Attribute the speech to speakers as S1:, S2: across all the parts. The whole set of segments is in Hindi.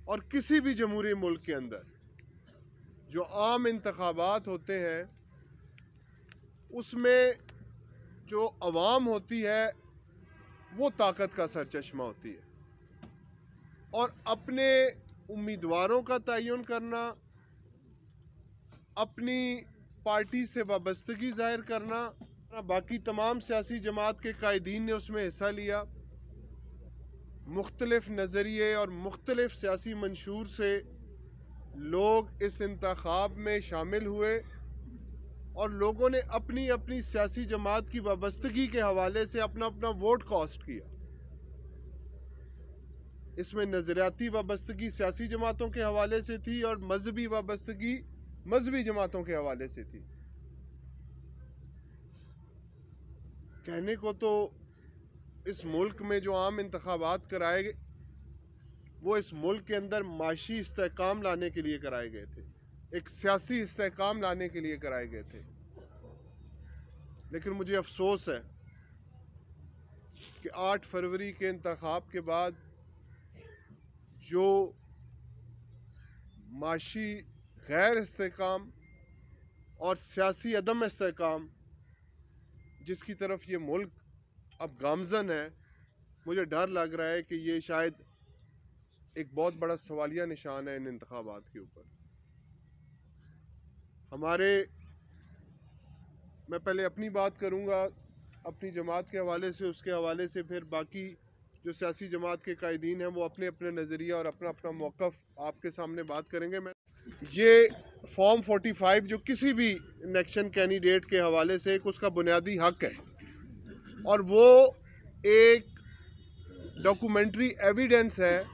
S1: और किसी भी जमहूरी मुल्क के अंदर जो आम इंतखाबात होते हैं उसमें जो अवाम होती है वो ताकत का सरचश्मा होती है और अपने उम्मीदवारों का तयन करना, अपनी पार्टी से वाबस्तगी ज़ाहिर करना, बाकी तमाम सियासी जमात के कायदीन ने उसमें हिस्सा लिया। मुख्तलिफ नज़रिए और मुख्तलिफ सियासी मंशूर से लोग इस इंतखाब में शामिल हुए और लोगों ने अपनी अपनी सियासी जमात की वाबस्तगी के हवाले से अपना अपना वोट कास्ट किया। इसमें नज़रियाती वाबस्तगी सियासी जमातों के हवाले से थी और मजहबी वाबस्तगी मजहबी जमातों के हवाले से थी। कहने को तो इस मुल्क में जो आम इंतखाबात कराए गए वो इस मुल्क के अंदर माशी इस्तेहकाम लाने के लिए कराए गए थे, एक सियासी इस्तेहकाम लाने के लिए कराए गए थे। लेकिन मुझे अफसोस है कि 8 फरवरी के इंतखाब के बाद जो माशी गैर इस्तेहकाम और सियासी अदम इस्तेहकाम जिसकी तरफ ये मुल्क अब गामजन है, मुझे डर लग रहा है कि ये शायद एक बहुत बड़ा सवालिया निशान है इन इंतखाबात के ऊपर। मैं पहले अपनी बात करूंगा अपनी जमात के हवाले से, उसके हवाले से फिर बाकी जो सियासी जमात के कायदीन हैं वो अपने अपने नज़रिया और अपना अपना मौक़िफ़ आपके सामने बात करेंगे। ये फॉर्म 45 जो किसी भी इलेक्शन कैंडिडेट के हवाले से एक उसका बुनियादी हक है और वो एक डॉक्यूमेंट्री एविडेंस है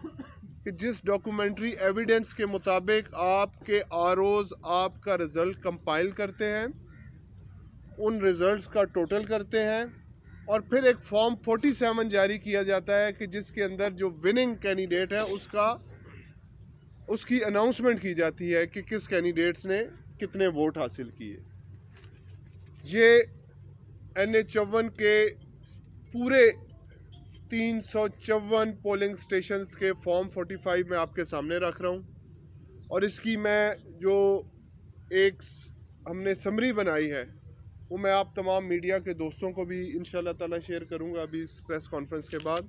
S1: कि जिस डॉक्यूमेंट्री एविडेंस के मुताबिक आपके आरओज़ आपका रिज़ल्ट कंपाइल करते हैं, उन रिज़ल्ट्स का टोटल करते हैं और फिर एक फॉर्म 47 जारी किया जाता है कि जिसके अंदर जो विनिंग कैंडिडेट है उसकी अनाउंसमेंट की जाती है कि किस कैंडिडेट्स ने कितने वोट हासिल किए। ये NH-54 के पूरे 354 पोलिंग स्टेशंस के फॉर्म 45 में आपके सामने रख रहा हूँ और इसकी मैं जो एक हमने समरी बनाई है वो मैं आप तमाम मीडिया के दोस्तों को भी इंशाल्लाह ताला शेयर करूँगा अभी इस प्रेस कॉन्फ्रेंस के बाद।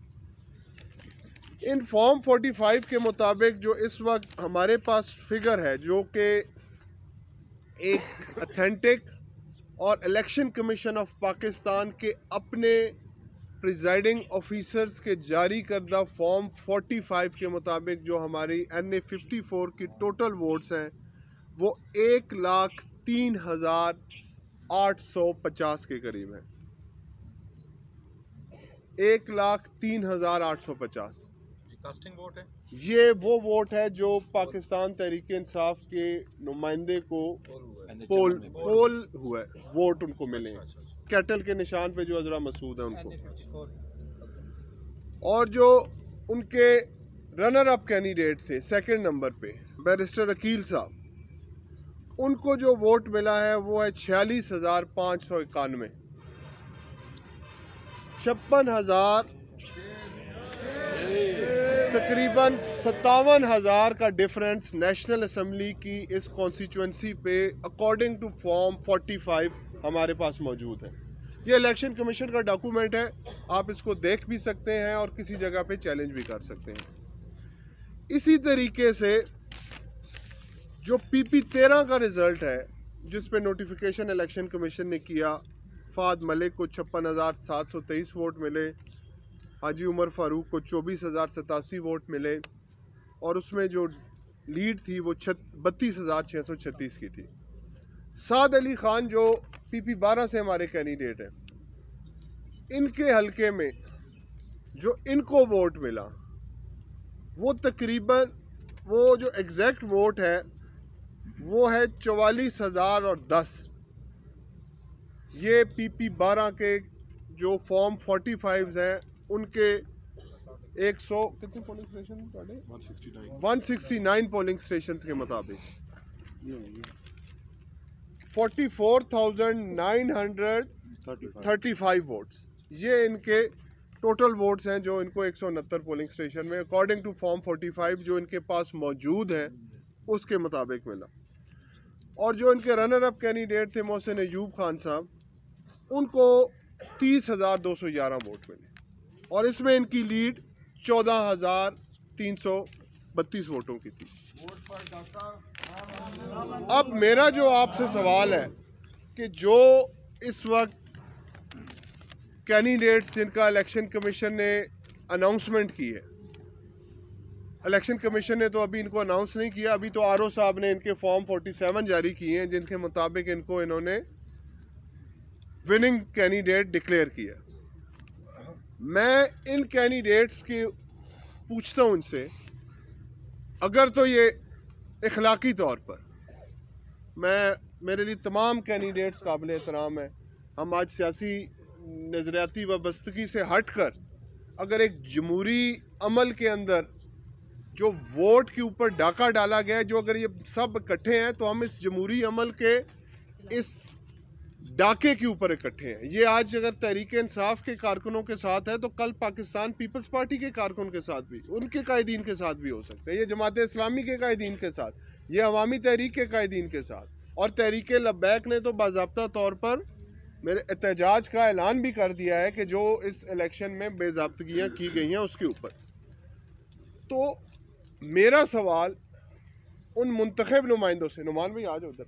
S1: इन फॉर्म 45 के मुताबिक जो इस वक्त हमारे पास फिगर है जो कि एक अथेंटिक और इलेक्शन कमीशन ऑफ पाकिस्तान के अपने प्रिजाइडिंग ऑफिसर्स के जारी करदा फॉर्म 45 के मुताबिक जो हमारी NA-54 की टोटल वोट्स हैं वो 1,03,850 के करीब है। 1,03,850
S2: कास्टिंग वोट है।
S1: ये वो वोट है जो पाकिस्तान तहरीक इंसाफ के नुमाइंदे को पोल हुआ है, वोट उनको मिले हैं कैटल के निशान पे जो अजरा मसूद है उनको, और जो उनके रनर अप कैंडिडेट थे सेकंड नंबर पे बैरिस्टर अकील साहब, उनको जो वोट मिला है वो है 46,591। 56,000 तकरीबन 57,000 का डिफरेंस नेशनल असम्बली की इस कॉन्स्टिट्यूंसी पे अकॉर्डिंग टू फॉर्म 45 हमारे पास मौजूद है। ये इलेक्शन कमीशन का डॉक्यूमेंट है, आप इसको देख भी सकते हैं और किसी जगह पे चैलेंज भी कर सकते हैं। इसी तरीके से जो PP-13 का रिज़ल्ट है जिस पे नोटिफिकेशन इलेक्शन कमीशन ने किया, फाद मलिक को 56,723 वोट मिले, हाजी उमर फारूक को 24,087 वोट मिले और उसमें जो लीड थी वो 32,636 की थी। साद अली ख़ान जो PP-12 से हमारे कैंडिडेट हैं, इनके हलके में जो इनको वोट मिला वो तकरीबन वो जो एग्जैक्ट वोट है वो है 44,010। ये PP-12 के जो फॉर्म 45 हैं उनके 100 कितने पोलिंग स्टेशन 169 पोलिंग स्टेशन के मुताबिक 44,935 वोट्स ये इनके टोटल वोट्स हैं जो इनको 169 पोलिंग स्टेशन में अकॉर्डिंग टू फॉर्म 45 जो इनके पास मौजूद है उसके मुताबिक मिला। और जो इनके रनर अप कैंडिडेट थे मोहसिन अयूब खान साहब, उनको 30,211 वोट मिले और इसमें इनकी लीड 14,332 वोटों की थी। अब मेरा जो आपसे सवाल है कि जो इस वक्त कैंडिडेट्स जिनका इलेक्शन कमीशन ने अनाउंसमेंट की है, इलेक्शन कमीशन ने तो अभी इनको अनाउंस नहीं किया, अभी तो आरओ साहब ने इनके फॉर्म 47 जारी किए हैं जिनके मुताबिक इनको इन्होंने विनिंग कैंडिडेट डिक्लेयर किया। मैं इन कैंडिडेट्स की पूछता हूं इनसे, अगर तो ये इखलाकी तौर पर मेरे लिए तमाम कैंडिडेट्स काबिल एहतराम है, हम आज सियासी नज़रियाती वाबस्तगी से हट कर अगर एक जमहूरी अमल के अंदर जो वोट के ऊपर डाका डाला गया है, जो अगर ये सब इकट्ठे हैं तो हम इस जमहूरी अमल के इस डाके के ऊपर इकट्ठे हैं। ये आज अगर तहरीक इंसाफ के कारकुनों के साथ है तो कल पाकिस्तान पीपल्स पार्टी के कारकुन के साथ भी, उनके कायदीन के साथ भी हो सकता है, ये जमात इस्लामी के कायदीन के साथ, ये अवामी तहरीक के कायदीन के साथ। और तहरीक लब्बैक ने तो बाज़ाब्ता तौर पर मेरे एहतजाज का ऐलान भी कर दिया है कि जो इस इलेक्शन में बेज़ाब्तगियाँ की गई हैं उसके ऊपर। तो मेरा सवाल उन मुंतखब नुमाइंदों से, नुमान भाई आज उधर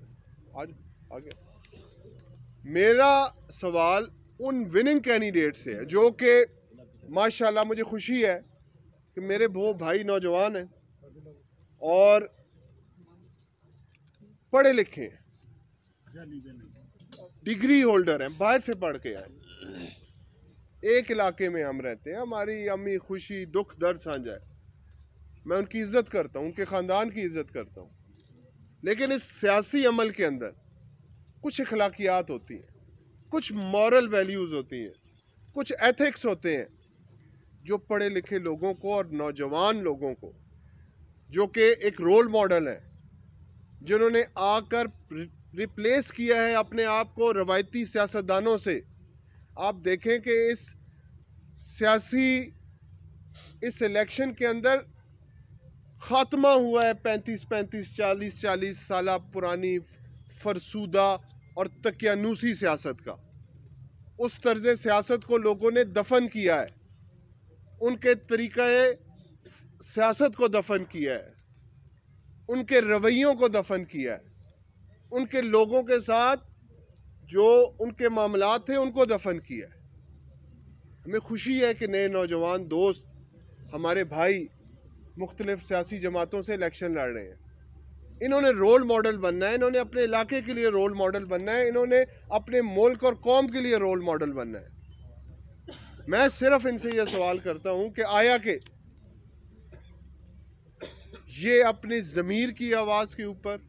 S1: आज आगे, मेरा सवाल उन विनिंग कैंडिडेट से है जो कि माशाल्लाह मुझे खुशी है कि मेरे वो भाई नौजवान हैं और पढ़े लिखे हैं, डिग्री होल्डर हैं, बाहर से पढ़ के आए, एक इलाके में हम रहते हैं, हमारी अम्मी खुशी दुख दर्द साझा है, मैं उनकी इज्जत करता हूँ, उनके ख़ानदान की इज्जत करता हूँ। लेकिन इस सियासी अमल के अंदर कुछ अखलाकियात होती हैं, कुछ मॉरल वैल्यूज़ होती हैं, कुछ एथिक्स होते हैं जो पढ़े लिखे लोगों को और नौजवान लोगों को, जो कि एक रोल मॉडल है, जिन्होंने आकर रिप्लेस किया है अपने आप को रवायती सियासतदानों से। आप देखें कि इस इलेक्शन के अंदर ख़ात्मा हुआ है 35-35, 40-40 साल पुरानी फरसूदा और तकियानूसी सियासत का। उस तर्ज सियासत को लोगों ने दफन किया है, उनके तरीक़े सियासत को दफन किया है, उनके रवैयों को दफन किया है, उनके लोगों के साथ जो उनके मामलात थे उनको दफन किया है। हमें खुशी है कि नए नौजवान दोस्त हमारे भाई मुख्तलिफ सियासी जमातों से इलेक्शन लड़ रहे हैं। इन्होंने रोल मॉडल बनना है, इन्होंने अपने इलाके के लिए रोल मॉडल बनना है, इन्होंने अपने मुल्क और कौम के लिए रोल मॉडल बनना है। मैं सिर्फ इनसे यह सवाल करता हूं कि आया कि ये अपने ज़मीर की आवाज़ के ऊपर,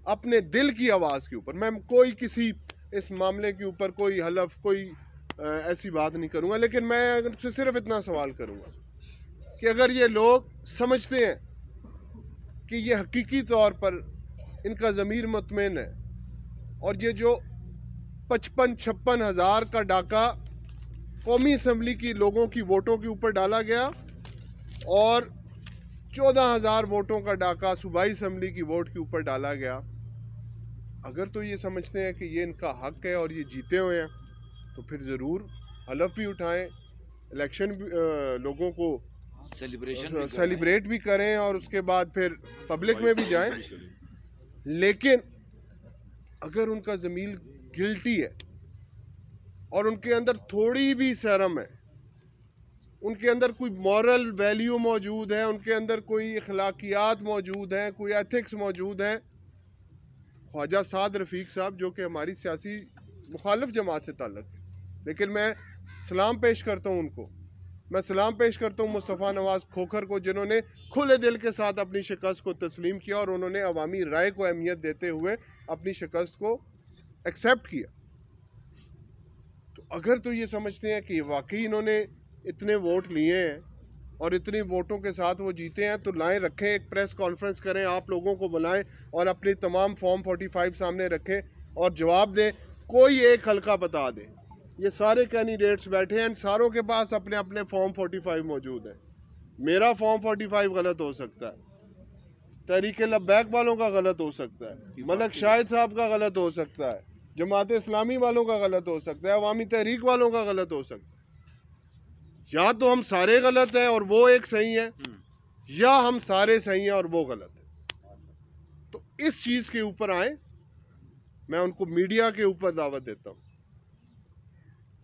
S1: अपने दिल की आवाज़ के ऊपर, मैं कोई किसी इस मामले के ऊपर कोई हलफ कोई ऐसी बात नहीं करूंगा, लेकिन मैं उनसे सिर्फ इतना सवाल करूंगा कि अगर ये लोग समझते हैं कि ये हकीकी तौर पर इनका ज़मीर मुतमईन है और ये जो 55-56 हज़ार का डाका कौमी असम्बली की लोगों की वोटों के ऊपर डाला गया और 14,000 वोटों का डाका सूबाई असम्बली की वोट के ऊपर डाला गया, अगर तो ये समझते हैं कि ये इनका हक है और ये जीते हुए हैं, तो फिर ज़रूर हलफ भी उठाएं, इलेक्शन लोगों को सेलिब्रेट भी करें और उसके बाद फिर पब्लिक में भी जाएं। लेकिन अगर उनका ज़मीर गिल्टी है और उनके अंदर थोड़ी भी शर्म है, उनके अंदर कोई मॉरल वैल्यू मौजूद है, उनके अंदर कोई अखलाकियात मौजूद हैं, कोई एथिक्स मौजूद हैं। ख्वाजा साद रफ़ीक साहब जो कि हमारी सियासी मुखालिफ जमात से ताल्लुक़ है, लेकिन मैं सलाम पेश करता हूँ उनको, मैं सलाम पेश करता हूँ मुस्तफ़ा नवाज़ खोखर को, जिन्होंने खुले दिल के साथ अपनी शिकस्त को तस्लीम किया और उन्होंने अवामी राय को अहमियत देते हुए अपनी शिकस्त को एक्सेप्ट किया। तो अगर तो ये समझते हैं कि वाकई इन्होंने इतने वोट लिए हैं और इतने वोटों के साथ वो जीते हैं, तो लाएं, रखें, एक प्रेस कॉन्फ्रेंस करें, आप लोगों को बुलाएं और अपनी तमाम फॉर्म 45 सामने रखें और जवाब दें, कोई एक हल्का बता दें। ये सारे कैंडिडेट्स बैठे हैं, इन सारों के पास अपने अपने फॉर्म 45 मौजूद है। मेरा फॉर्म 45 गलत हो सकता है, तहरीक लब्बैक वालों का गलत हो सकता है, मलक शाहिद साहब का गलत हो सकता है, जमात इस्लामी वालों का गलत हो सकता है, अवामी तहरीक वालों का गलत हो सकता है। या तो हम सारे गलत हैं और वो एक सही है, या हम सारे सही हैं और वो गलत है। तो इस चीज़ के ऊपर आए, मैं उनको मीडिया के ऊपर दावत देता हूँ,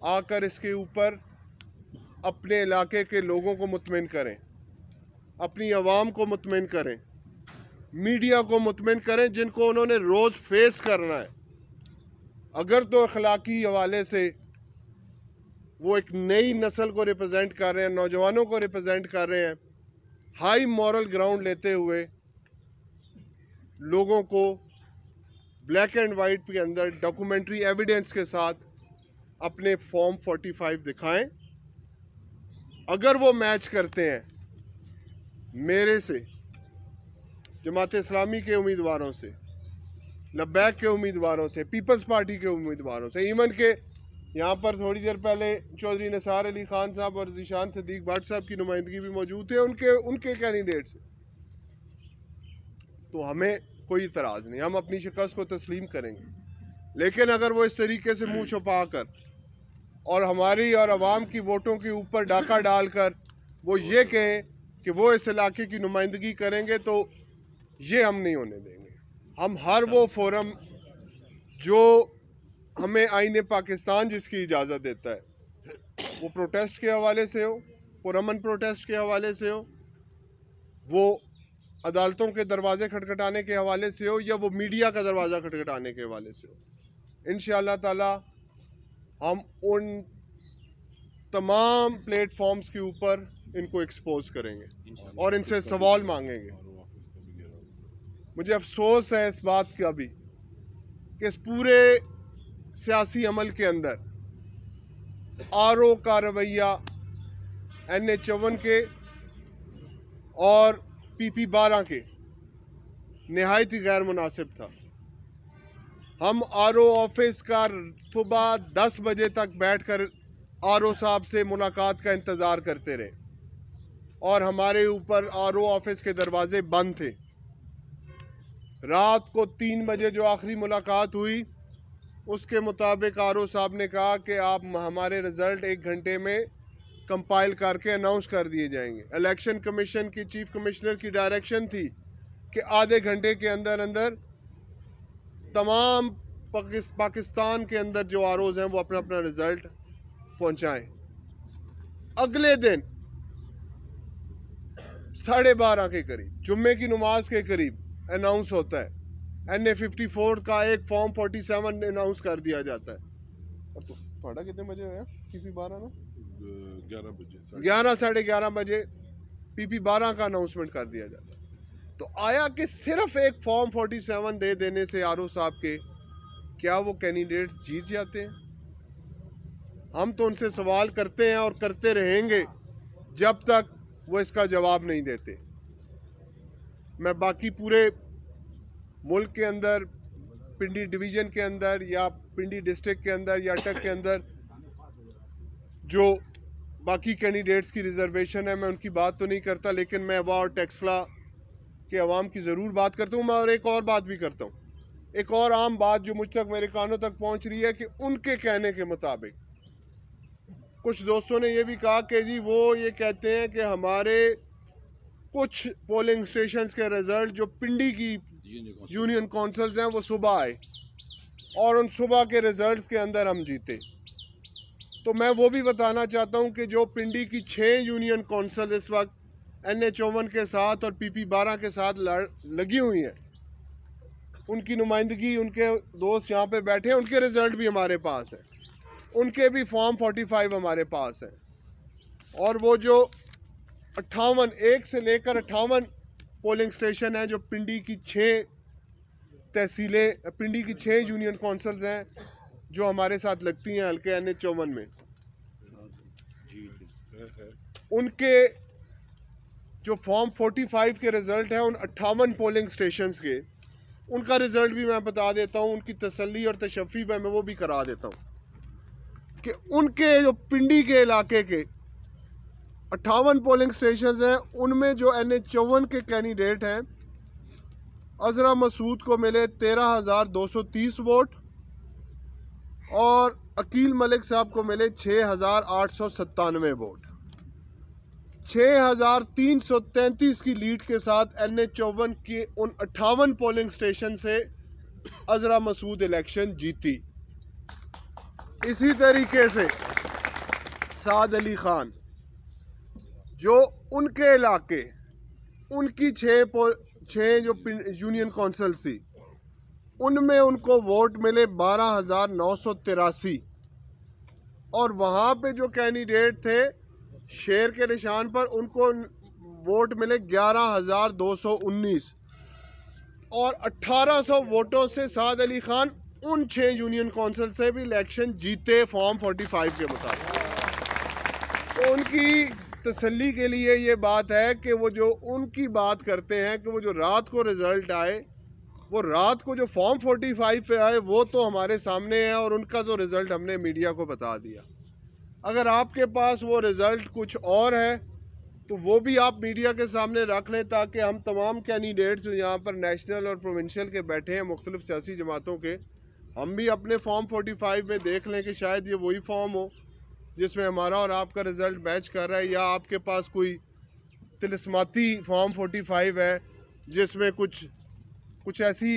S1: आकर इसके ऊपर अपने इलाके के लोगों को मुतमिन करें, अपनी आवाम को मुतमिन करें, मीडिया को मुतमिन करें, जिनको उन्होंने रोज़ फेस करना है। अगर तो अखलाकी हवाले से वो एक नई नस्ल को रिप्रेजेंट कर रहे हैं, नौजवानों को रिप्रेजेंट कर रहे हैं, हाई मॉरल ग्राउंड लेते हुए लोगों को ब्लैक एंड वाइट के अंदर डॉक्यूमेंट्री एविडेंस के साथ अपने फॉर्म 45 दिखाएं। अगर वो मैच करते हैं मेरे से, जमात इस्लामी के उम्मीदवारों से, लब्बैक के उम्मीदवारों से, पीपल्स पार्टी के उम्मीदवारों से, इवन के यहाँ पर थोड़ी देर पहले चौधरी निसार अली खान साहब और ज़ीशान सदीक भट्ट साहब की नुमाइंदगी भी मौजूद थे, उनके कैंडिडेट से। तो हमें कोई इतराज़ नहीं, हम अपनी शिकस्त को तस्लीम करेंगे। लेकिन अगर वो इस तरीके से मुँह छुपा कर और हमारी और आवाम की वोटों के ऊपर डाका डालकर वो ये कहें कि वो इस इलाके की नुमाइंदगी करेंगे, तो ये हम नहीं होने देंगे। हम हर वो फोरम जो हमें आईने पाकिस्तान जिसकी इजाज़त देता है, वो प्रोटेस्ट के हवाले से हो, पुरअमन प्रोटेस्ट के हवाले से हो, वो अदालतों के दरवाजे खटखटाने के हवाले से हो, या वो मीडिया का दरवाज़ा खटखटाने के हवाले से हो, इंशाअल्लाह ताला हम उन तमाम प्लेटफॉर्म्स के ऊपर इनको एक्सपोज करेंगे और इनसे सवाल मांगेंगे। मुझे अफसोस है इस बात का भी कि इस पूरे सियासी अमल के अंदर आरओ का रवैया NH-51 के और PP-12 के नहायत ही गैर मुनासिब था। हम आरओ ऑफिस का सुबह 10 बजे तक बैठकर आरओ साहब से मुलाकात का इंतज़ार करते रहे और हमारे ऊपर आरओ ऑफिस के दरवाजे बंद थे। रात को 3 बजे जो आखिरी मुलाकात हुई, उसके मुताबिक आरओ साहब ने कहा कि आप हमारे रिज़ल्ट 1 घंटे में कंपाइल करके अनाउंस कर दिए जाएंगे। इलेक्शन कमीशन की चीफ कमिश्नर की डायरेक्शन थी कि आधे घंटे के अंदर अंदर तमाम पाकिस्तान के अंदर जो आरओज़ हैं वो अपना अपना रिज़ल्ट पहुंचाएं। अगले दिन 12:30 के करीब, जुम्मे की नमाज के करीब अनाउंस होता है, NA-54 का एक फॉर्म 47 अनाउंस कर दिया जाता है। और तो थोड़ा कितने बजे होया PP-12 ना 11 बजे, 11:30 बजे PP-12 का अनाउंसमेंट कर दिया जाता है। तो आया कि सिर्फ एक फॉर्म 47 दे देने से आरओ साहब के क्या वो कैंडिडेट्स जीत जाते हैं? हम तो उनसे सवाल करते हैं और करते रहेंगे जब तक वो इसका जवाब नहीं देते। मैं बाकी पूरे मुल्क के अंदर, पिंडी डिवीज़न के अंदर या पिंडी डिस्ट्रिक्ट के अंदर या अटक के अंदर जो बाकी कैंडिडेट्स की रिजर्वेशन है, मैं उनकी बात तो नहीं करता, लेकिन मैं अवा और टेक्सला के अवाम की ज़रूर बात करता हूँ। मैं और एक और बात भी करता हूँ, एक और आम बात जो मुझ तक, मेरे कानों तक पहुँच रही है कि उनके कहने के मुताबिक कुछ दोस्तों ने ये भी कहा कि जी वो ये कहते हैं कि हमारे कुछ पोलिंग स्टेशंस के रिज़ल्ट जो पिंडी की यूनियन काउंसिल्स हैं वो सुबह आए और उन सुबह के रिज़ल्ट्स के अंदर हम जीते। तो मैं वो भी बताना चाहता हूँ कि जो पिंडी की 6 यूनियन काउंसिल इस वक्त NH-51 के साथ और PP-12 के साथ लगी हुई हैं, उनकी नुमाइंदगी, उनके दोस्त यहाँ पे बैठे हैं, उनके रिज़ल्ट भी हमारे पास हैं, उनके भी फॉर्म 45 हमारे पास हैं। और वो जो 58, 1 से लेकर 58 पोलिंग स्टेशन हैं जो पिंडी की 6 तहसीलें, पिंडी की 6 यूनियन काउंसिल्स हैं जो हमारे साथ लगती हैं हल्के NH-54 में, उनके जो फॉर्म 45 के रिज़ल्ट हैं उन 58 पोलिंग स्टेशंस के, उनका रिज़ल्ट भी मैं बता देता हूँ, उनकी तसल्ली और तशफ़ी मैं वो भी करा देता हूँ। कि उनके जो पिंडी के इलाके के 58 पोलिंग स्टेशन हैं, उनमें जो NH-54 के कैंडिडेट हैं, अजरा मसूद को मिले 13,230 वोट और अकील मलिक साहब को मिले 6,897 वोट। 6,333 की लीड के साथ NH-54 के उन 58 पोलिंग स्टेशन से अजरा मसूद इलेक्शन जीती। इसी तरीके से साद अली खान, जो उनके इलाके, उनकी छः जो यूनियन काउंसिल्स थी, उनमें उनको वोट मिले 12,983 और वहाँ पे जो कैंडिडेट थे शेर के निशान पर, उनको वोट मिले 11,219 और 1,800 वोटों से साद अली खान उन 6 यूनियन काउंसिल से भी इलेक्शन जीते फॉर्म 45 के मुताबिक। तो उनकी तसल्ली के लिए ये बात है कि वो जो उनकी बात करते हैं कि वो जो रात को रिज़ल्ट आए, वो रात को जो फॉर्म 45 पे आए, वो तो हमारे सामने है और उनका तो रिज़ल्ट हमने मीडिया को बता दिया। अगर आपके पास वो रिज़ल्ट कुछ और है तो वो भी आप मीडिया के सामने रख लें, ताकि हम तमाम कैंडिडेट्स जो यहाँ पर नेशनल और प्रोविंशियल के बैठे हैं मुख्तलिफ सियासी जमातों के, हम भी अपने फॉर्म 45 में देख लें कि शायद ये वही फॉर्म हो जिसमें हमारा और आपका रिज़ल्ट मैच कर रहा है, या आपके पास कोई तिलिस्माती फॉर्म 45 है जिसमें कुछ ऐसी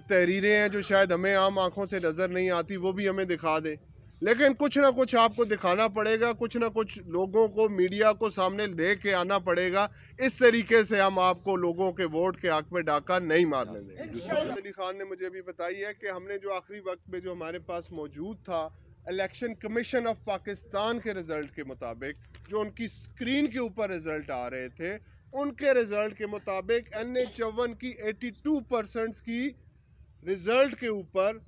S1: तहरीरें हैं जो शायद हमें आम आँखों से नज़र नहीं आती, वो भी हमें दिखा दें। लेकिन कुछ ना कुछ आपको दिखाना पड़ेगा, कुछ ना कुछ लोगों को, मीडिया को सामने ले के आना पड़ेगा। इस तरीके से हम आपको लोगों के वोट के हक में डाका नहीं मारने देंगे। साद अली खान ने मुझे अभी बताई है कि हमने जो आखिरी वक्त में जो हमारे पास मौजूद था, इलेक्शन कमीशन ऑफ पाकिस्तान के रिज़ल्ट के मुताबिक, जो उनकी स्क्रीन के ऊपर रिज़ल्ट आ रहे थे, उनके रिज़ल्ट के मुताबिक NH-54 की 82% की रिज़ल्ट के ऊपर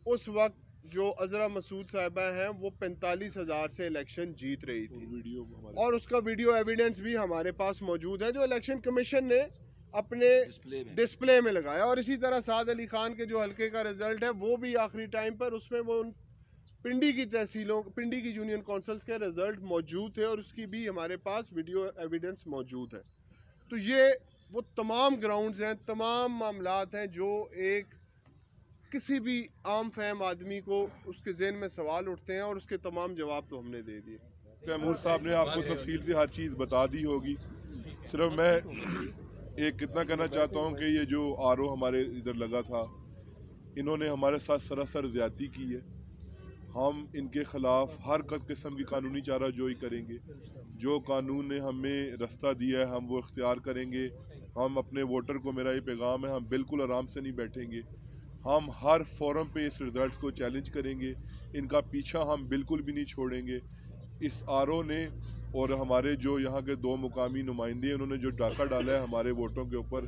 S1: उस वक्त जो अजरा मसूद साहिबा हैं वो 45,000 से इलेक्शन जीत रही थी और उसका वीडियो एविडेंस भी हमारे पास मौजूद है जो इलेक्शन कमीशन ने अपने डिस्प्ले में लगाया। और इसी तरह साद अली खान के जो हल्के का रिज़ल्ट है वो भी आखिरी टाइम पर, उसमें वो उन पिंडी की तहसीलों, पिंडी की यूनियन काउंसिल्स के रिज़ल्ट मौजूद थे और उसकी भी हमारे पास वीडियो एविडेंस मौजूद है। तो ये वो तमाम ग्राउंड्स हैं, तमाम मामलात हैं जो एक किसी भी आम फहम आदमी को उसके ज़हन में सवाल उठते हैं और उसके तमाम जवाब तो हमने दे दिए।
S2: तैमूर साहब ने आपको तफसील से हर चीज़ बता दी होगी। सिर्फ मैं एक कितना कहना चाहता हूँ कि ये जो RO हमारे इधर लगा था, इन्होंने हमारे साथ सरासर ज़्यादती की है। हम इनके ख़िलाफ़ हर किस्म की कानूनी चाराजोई करेंगे। जो कानून ने हमें रास्ता दिया है हम वो इख्तियार करेंगे। हम अपने वोटर को, मेरा ये पैगाम है, हम बिल्कुल आराम से नहीं बैठेंगे। हम हर फोरम पे इस रिज़ल्ट को चैलेंज करेंगे। इनका पीछा हम बिल्कुल भी नहीं छोड़ेंगे। इस RO ने और हमारे जो यहाँ के 2 मुकामी नुमाइंदे, उन्होंने जो डाका डाला है हमारे वोटों के ऊपर,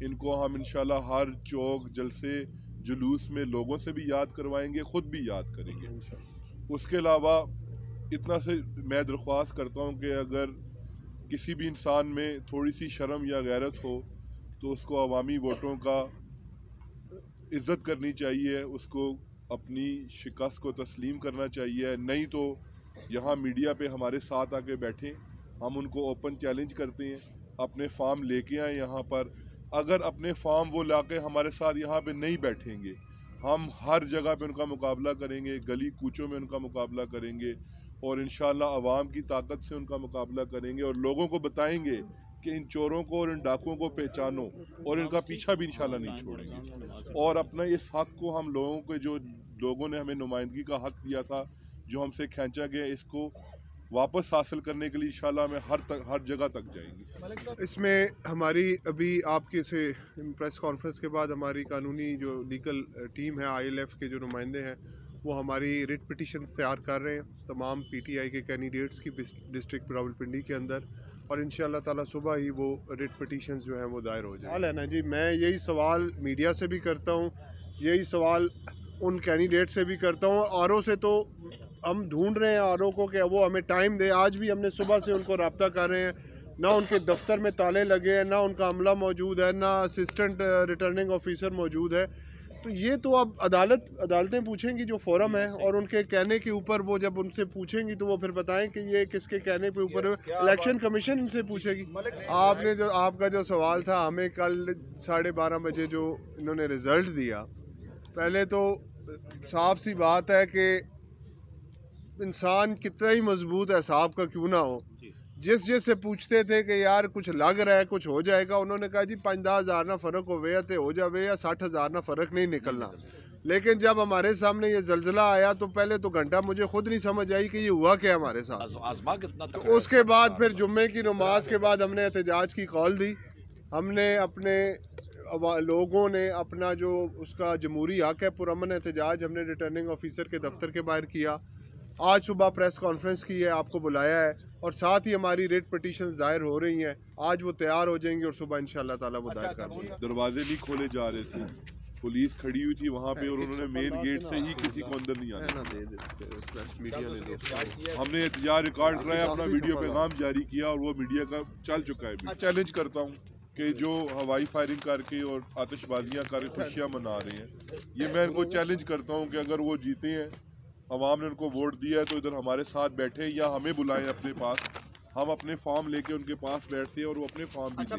S2: इनको हम इंशाल्लाह हर चौक, जलसे, जुलूस में लोगों से भी याद करवाएंगे, ख़ुद भी याद करेंगे। उसके अलावा इतना से मैं दरख्वास्त करता हूँ कि अगर किसी भी इंसान में थोड़ी सी शर्म या गैरत हो तो उसको अवामी वोटों का इज़्ज़त करनी चाहिए, उसको अपनी शिकस्त को तस्लीम करना चाहिए। नहीं तो यहाँ मीडिया पे हमारे साथ आके बैठें, हम उनको ओपन चैलेंज करते हैं, अपने फार्म लेके आए यहाँ पर। अगर अपने फार्म वो लाके हमारे साथ यहाँ पे नहीं बैठेंगे, हम हर जगह पे उनका मुकाबला करेंगे, गली कूचों में उनका मुकाबला करेंगे और इंशाल्लाह अवाम की ताकत से उनका मुकाबला करेंगे और लोगों को बताएंगे कि इन चोरों को और इन डाकुओं को पहचानो और इनका पीछा भी इंशाल्लाह नहीं छोड़ेंगे। और अपना इस हक़ को हम लोगों के, जो लोगों ने हमें नुमाइंदगी का हक़ दिया था, जो हमसे खींचा गया, इसको वापस हासिल करने के लिए इंशाल्लाह हमें हर जगह तक जाएंगे।
S1: इसमें हमारी अभी आपके से प्रेस कॉन्फ्रेंस के बाद हमारी कानूनी जो लीगल टीम है, ILF के जो नुमाइंदे हैं, वो हमारी रिट पिटिशन्स तैयार कर रहे हैं तमाम PTI के कैंडिडेट्स की डिस्ट्रिक्ट रावलपिंडी के अंदर, और इंशाल्लाह ताला सुबह ही वो रिट पिटिशन्स जो हैं वो दायर हो जाए। है ना जी, मैं यही सवाल मीडिया से भी करता हूँ, यही सवाल उन कैंडिडेट से भी करता हूँ। RO से तो हम ढूंढ रहे हैं RO को कि वो हमें टाइम दे। आज भी हमने सुबह से उनको रब्ता कर रहे हैं, ना उनके दफ्तर में ताले लगे हैं, ना उनका अमला मौजूद है, ना असिस्टेंट रिटर्निंग ऑफिसर मौजूद है। तो ये तो अब अदालतें पूछेंगी जो फोरम है, और उनके कहने के ऊपर वो जब उनसे पूछेंगी तो वो फिर बताएं कि ये किसके कहने पे ऊपर है। इलेक्शन कमीशन इनसे पूछेगी। आपका जो सवाल था, हमें कल 12:30 बजे जो इन्होंने रिजल्ट दिया, पहले तो साफ सी बात है कि इंसान कितना ही मजबूत है साहब का क्यों ना हो, जिस से पूछते थे कि यार कुछ लग रहा है कुछ हो जाएगा, उन्होंने कहा जी 5-10 हज़ार ना फ़र्क हो जावे या 60 हज़ार ना फ़र्क नहीं निकलना। लेकिन जब हमारे सामने ये जलजिला आया तो पहले तो घंटा मुझे खुद नहीं समझ आई कि ये हुआ क्या हमारे साथ। तो उसके बाद फिर जुम्मे की नमाज के बाद हमने एहतजाज की कॉल दी। हमने अपने लोगों ने अपना जो उसका जमहूरी हक है पुरअमन एहतजाज हमने रिटर्निंग ऑफिसर के दफ्तर के बाहर किया। आज सुबह प्रेस कॉन्फ्रेंस की है, आपको बुलाया है, और साथ ही हमारी रेट पिटीशंस दायर हो रही हैं। आज वो तैयार हो जाएंगी और सुबह इंशाल्लाह ताला वो दायर कर देंगे।
S2: दरवाजे नहीं खोले जा रहे थे, पुलिस खड़ी हुई थी वहाँ पे और उन्होंने मेन गेट से ही किसी को अंदर नहीं आने। हमने एहतजाज रिकॉर्ड कराया, अपना वीडियो पैगाम जारी किया और वो मीडिया का चल चुका है। चैलेंज करता हूँ कि जो हवाई फायरिंग करके और आतिशबाजियाँ करके खुशियाँ मना रहे हैं, ये मैं इनको चैलेंज करता हूँ कि अगर वो जीते हैं, अवाम ने उनको वोट दिया है, तो इधर हमारे साथ बैठे या हमें बुलाएं अपने पास, हम अपने फॉर्म लेके उनके पास बैठते हैं और वो अपने फॉर्म भी दें।